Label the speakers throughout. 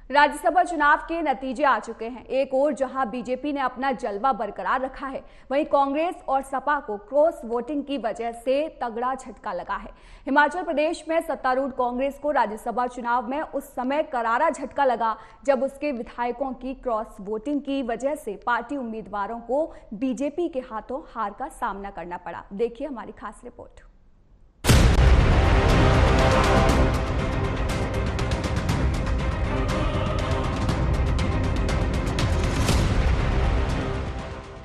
Speaker 1: राज्यसभा चुनाव के नतीजे आ चुके हैं। एक ओर जहां बीजेपी ने अपना जलवा बरकरार रखा है, वहीं कांग्रेस और सपा को क्रॉस वोटिंग की वजह से तगड़ा झटका लगा है। हिमाचल प्रदेश में सत्तारूढ़ कांग्रेस को राज्यसभा चुनाव में उस समय करारा झटका लगा जब उसके विधायकों की क्रॉस वोटिंग की वजह से पार्टी उम्मीदवारों को बीजेपी के हाथों हार का सामना करना पड़ा। देखिए हमारी खास रिपोर्ट।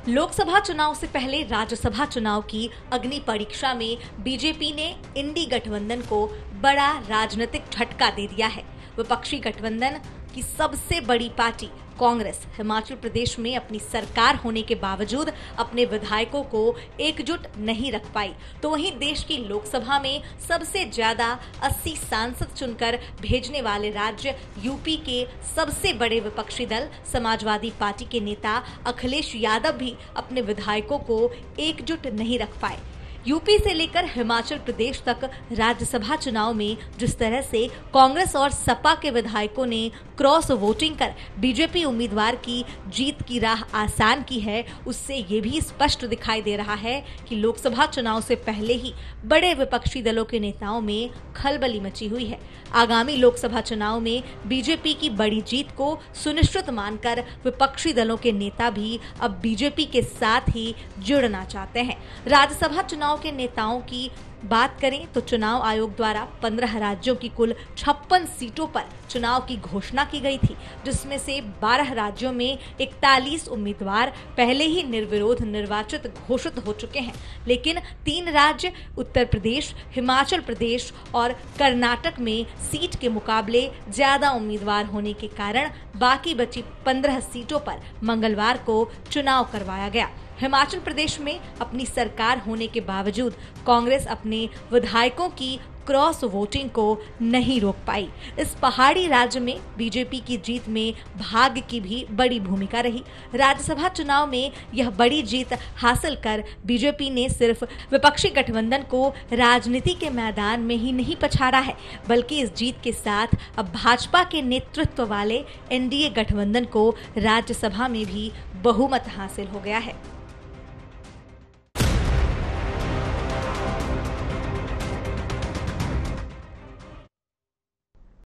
Speaker 2: लोकसभा चुनाव से पहले राज्यसभा चुनाव की अग्नि परीक्षा में बीजेपी ने इंडी गठबंधन को बड़ा राजनीतिक झटका दे दिया है। विपक्षी गठबंधन की सबसे बड़ी पार्टी कांग्रेस हिमाचल प्रदेश में अपनी सरकार होने के बावजूद अपने विधायकों को एकजुट नहीं रख पाई, तो वहीं देश की लोकसभा में सबसे ज्यादा 80 सांसद चुनकर भेजने वाले राज्य यूपी के सबसे बड़े विपक्षी दल समाजवादी पार्टी के नेता अखिलेश यादव भी अपने विधायकों को एकजुट नहीं रख पाए। यूपी से लेकर हिमाचल प्रदेश तक राज्यसभा चुनाव में जिस तरह से कांग्रेस और सपा के विधायकों ने क्रॉस वोटिंग कर बीजेपी उम्मीदवार की जीत की राह आसान की है, उससे ये भी स्पष्ट दिखाई दे रहा है कि लोकसभा चुनाव से पहले ही बड़े विपक्षी दलों के नेताओं में खलबली मची हुई है। आगामी लोकसभा चुनाव में बीजेपी की बड़ी जीत को सुनिश्चित मानकर विपक्षी दलों के नेता भी अब बीजेपी के साथ ही जुड़ना चाहते हैं। राज्यसभा चुनाव के नेताओं की बात करें तो चुनाव आयोग द्वारा 15 राज्यों की कुल 56 सीटों पर चुनाव की घोषणा की गई थी, जिसमें से 12 राज्यों में 41 उम्मीदवार पहले ही निर्विरोध निर्वाचित घोषित हो चुके हैं, लेकिन 3 राज्य उत्तर प्रदेश, हिमाचल प्रदेश और कर्नाटक में सीट के मुकाबले ज्यादा उम्मीदवार होने के कारण बाकी बची 15 सीटों पर मंगलवार को चुनाव करवाया गया। हिमाचल प्रदेश में अपनी सरकार होने के बावजूद कांग्रेस अपने विधायकों की क्रॉस वोटिंग को नहीं रोक पाई। इस पहाड़ी राज्य में बीजेपी की जीत में भाग्य की भी बड़ी भूमिका रही। राज्यसभा चुनाव में यह बड़ी जीत हासिल कर बीजेपी ने सिर्फ विपक्षी गठबंधन को राजनीति के मैदान में ही नहीं पछाड़ा है, बल्कि इस जीत के साथ अब भाजपा के नेतृत्व वाले एनडीए गठबंधन को राज्यसभा में भी बहुमत हासिल हो गया है।